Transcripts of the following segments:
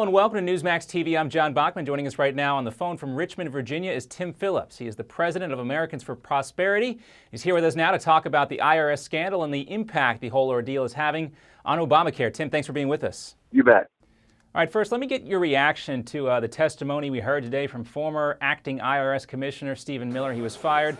and welcome to Newsmax TV. I'm John Bachman. Joining us right now on the phone from Richmond, Virginia is Tim Phillips. He is the president of Americans for Prosperity. He's here with us now to talk about the IRS scandal and the impact the whole ordeal is having on Obamacare. Tim, thanks for being with us. You bet. All right, first, let me get your reaction to the testimony we heard today from former acting IRS Commissioner Stephen Miller. He was fired.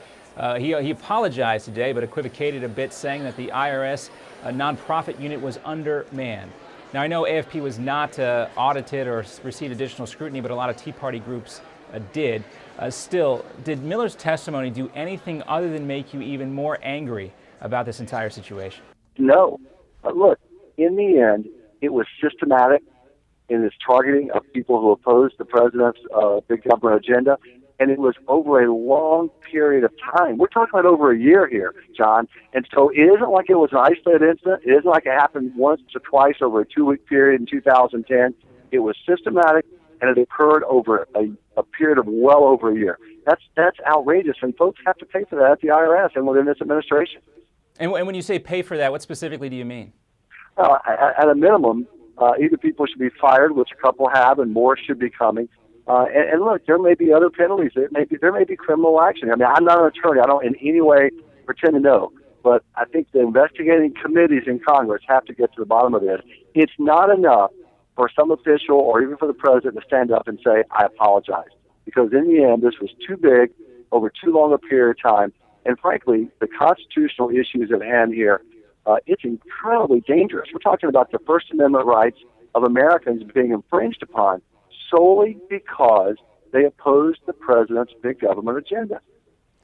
He apologized today, but equivocated a bit, saying that the IRS nonprofit unit was undermanned. Now, I know AFP was not audited or received additional scrutiny, but a lot of Tea Party groups did. Still, did Miller's testimony do anything other than make you even more angry about this entire situation? No. Look, in the end, it was systematic in its targeting of people who opposed the president's big government agenda, and it was over a long period of time. We're talking about over a year here, John, and so it isn't like it was an isolated incident. It isn't like it happened once or twice over a 2-week period in 2010. It was systematic, and it occurred over a period of well over a year. That's outrageous, and folks have to pay for that at the IRS and within this administration. And when you say pay for that, what specifically do you mean? At a minimum, either people should be fired, which a couple have, and more should be coming. And look, there may be other penalties. There may be criminal action. I mean, I'm not an attorney. I don't in any way pretend to know. But I think the investigating committees in Congress have to get to the bottom of this. It's not enough for some official or even for the president to stand up and say, I apologize. Because in the end, this was too big over too long a period of time. And frankly, the constitutional issues at hand here, it's incredibly dangerous. We're talking about the First Amendment rights of Americans being infringed upon solely because they opposed the president's big government agenda.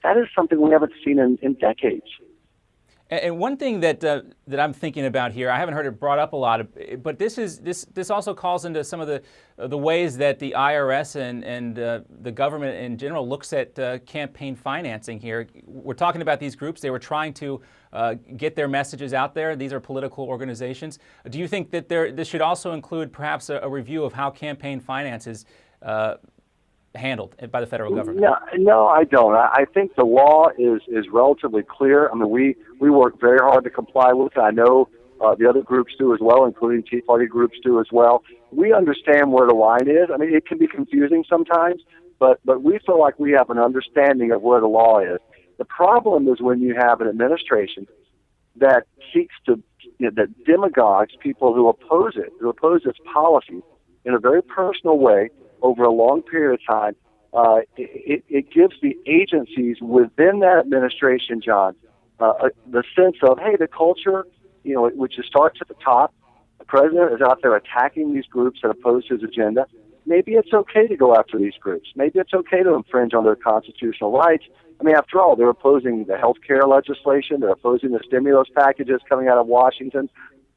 That is something we haven't seen in decades. And one thing that I'm thinking about here, I haven't heard it brought up a lot, but this also calls into some of the ways that the IRS and the government in general looks at campaign financing here. We're talking about these groups. They were trying to get their messages out there. These are political organizations. Do you think that this should also include perhaps a review of how campaign finance is handled by the federal government? No, I don't. I think the law is relatively clear. I mean, we work very hard to comply with it. I know the other groups do as well, including Tea Party groups do as well. We understand where the line is. I mean, it can be confusing sometimes, but we feel like we have an understanding of where the law is. The problem is when you have an administration that seeks to, that demagogues people who oppose it, who oppose its policies in a very personal way over a long period of time. It gives the agencies within that administration, John, the sense of, hey, the culture, which starts at the top. The president is out there attacking these groups that oppose his agenda. Maybe it's okay to go after these groups. Maybe it's okay to infringe on their constitutional rights. I mean, after all, they're opposing the health care legislation. They're opposing the stimulus packages coming out of Washington.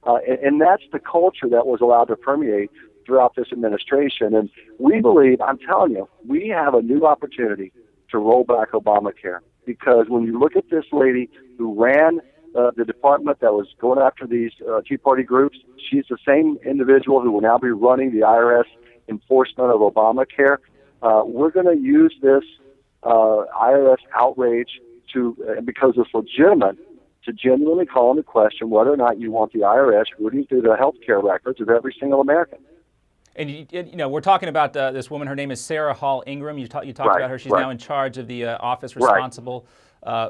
And that's the culture that was allowed to permeate throughout this administration. And we believe, I'm telling you, we have a new opportunity to roll back Obamacare. Because when you look at this lady who ran the department that was going after these Tea Party groups, she's the same individual who will now be running the IRS enforcement of Obamacare. We're going to use this IRS outrage because it's legitimate, to genuinely call into question whether or not you want the IRS rooting through the health care records of every single American. And we're talking about this woman. Her name is Sarah Hall Ingram. You talked about her. She's now in charge of the office responsible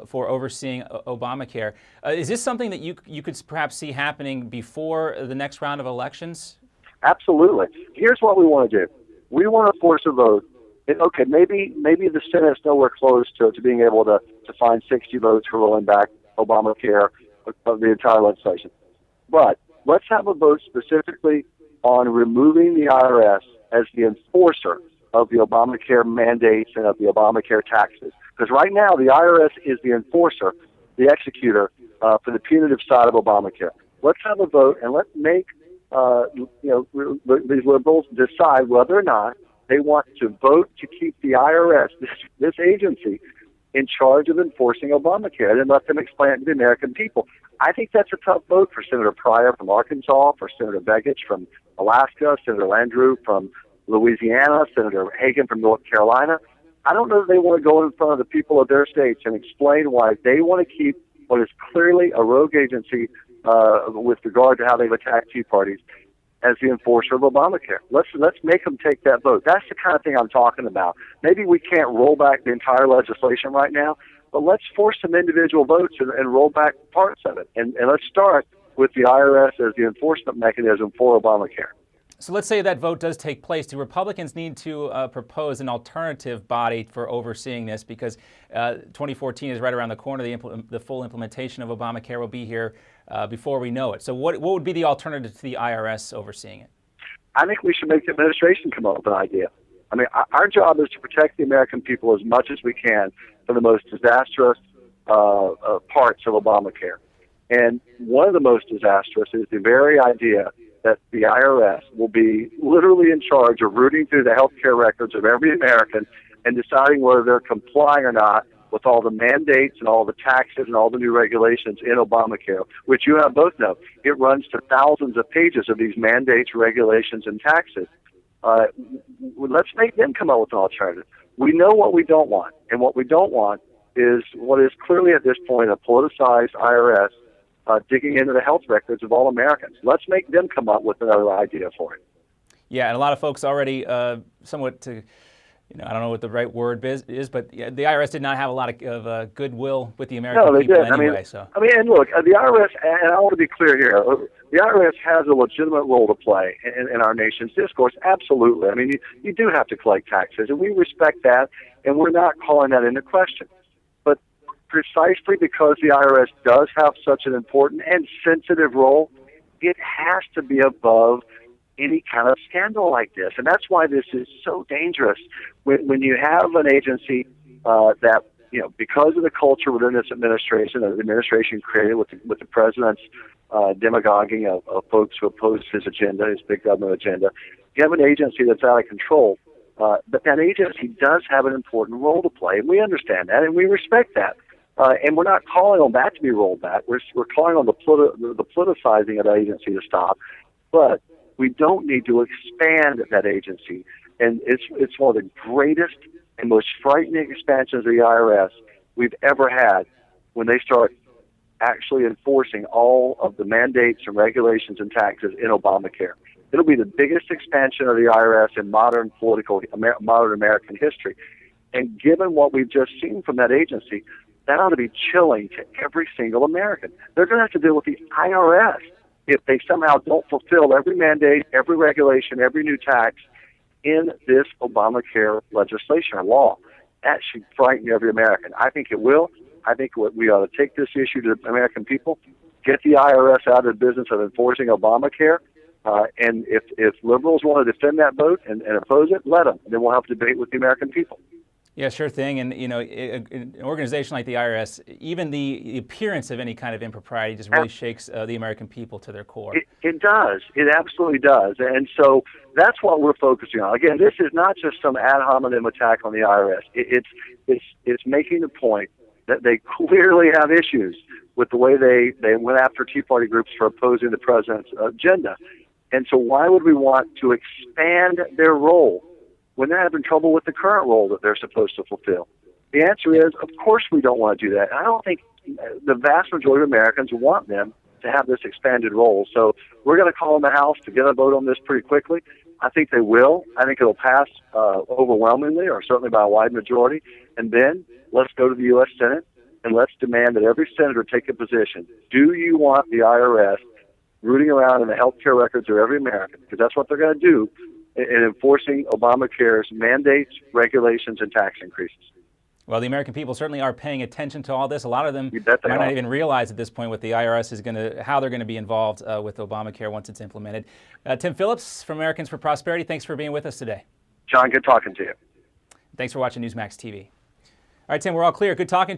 for overseeing Obamacare. Is this something that you could perhaps see happening before the next round of elections? Absolutely. Here's what we want to do. We want to force a vote. Okay, maybe the Senate's nowhere close to being able to find 60 votes for rolling back Obamacare of the entire legislation. But let's have a vote specifically on removing the IRS as the enforcer of the Obamacare mandates and of the Obamacare taxes. Because right now, the IRS is the enforcer, the executor for the punitive side of Obamacare. Let's have a vote and let's make these liberals decide whether or not they want to vote to keep the IRS, this agency, in charge of enforcing Obamacare, and let them explain it to the American people. I think that's a tough vote for Senator Pryor from Arkansas, for Senator Begich from Alaska, Senator Landrieu from Louisiana, Senator Hagan from North Carolina. I don't know that they want to go in front of the people of their states and explain why they want to keep what is clearly a rogue agency with regard to how they've attacked Tea Parties as the enforcer of Obamacare. Let's make them take that vote. That's the kind of thing I'm talking about. Maybe we can't roll back the entire legislation right now, but let's force some individual votes and roll back parts of it. And let's start with the IRS as the enforcement mechanism for Obamacare. So let's say that vote does take place. Do Republicans need to propose an alternative body for overseeing this? Because 2014 is right around the corner. The full implementation of Obamacare will be here before we know it. So what would be the alternative to the IRS overseeing it? I think we should make the administration come up with an idea. I mean, our job is to protect the American people as much as we can from the most disastrous parts of Obamacare. And one of the most disastrous is the very idea that the IRS will be literally in charge of rooting through the health care records of every American and deciding whether they're complying or not with all the mandates and all the taxes and all the new regulations in Obamacare, which you and I both know. It runs to thousands of pages of these mandates, regulations, and taxes. Let's make them come up with an alternative. We know what we don't want, and what we don't want is what is clearly at this point a politicized IRS digging into the health records of all Americans. Let's make them come up with another idea for it. Yeah, and a lot of folks already somewhat, I don't know what the right word is, but the IRS did not have a lot of goodwill with the American people anyway. And look, the IRS, and I want to be clear here, the IRS has a legitimate role to play in our nation's discourse, absolutely. I mean, you do have to collect taxes, and we respect that, and we're not calling that into question. But precisely because the IRS does have such an important and sensitive role, it has to be above any kind of scandal like this. And that's why this is so dangerous. When you have an agency that, because of the culture within this administration, the administration created with the president's demagoguing of folks who oppose his agenda, his big government agenda, you have an agency that's out of control. But that agency does have an important role to play, and we understand that, and we respect that. And we're not calling on that to be rolled back. We're calling on the politicizing of the agency to stop. But we don't need to expand that agency. And it's one of the greatest and most frightening expansions of the IRS we've ever had when they start actually enforcing all of the mandates and regulations and taxes in Obamacare. It'll be the biggest expansion of the IRS in modern American history. And given what we've just seen from that agency, that ought to be chilling to every single American. They're going to have to deal with the IRS if they somehow don't fulfill every mandate, every regulation, every new tax in this Obamacare legislation or law. That should frighten every American. I think it will. I think we ought to take this issue to the American people, get the IRS out of the business of enforcing Obamacare, and if liberals want to defend that vote and oppose it, let them. Then we'll have a debate with the American people. Yeah, sure thing. And, an organization like the IRS, even the appearance of any kind of impropriety just really shakes the American people to their core. It does. It absolutely does. And so that's what we're focusing on. Again, this is not just some ad hominem attack on the IRS. It's making the point that they clearly have issues with the way they went after Tea Party groups for opposing the president's agenda. And so why would we want to expand their role when they're having trouble with the current role that they're supposed to fulfill? The answer is, of course we don't want to do that. I don't think the vast majority of Americans want them to have this expanded role. So we're going to call on the House to get a vote on this pretty quickly. I think they will. I think it'll pass overwhelmingly, or certainly by a wide majority. And then let's go to the U.S. Senate and let's demand that every senator take a position. Do you want the IRS rooting around in the health care records of every American? Because that's what they're going to do in enforcing Obamacare's mandates, regulations, and tax increases. Well, the American people certainly are paying attention to all this. A lot of them might not even realize at this point what the IRS is how they're going to be involved with Obamacare once it's implemented. Tim Phillips from Americans for Prosperity, thanks for being with us today. John, good talking to you. Thanks for watching Newsmax TV. All right, Tim, we're all clear. Good talking.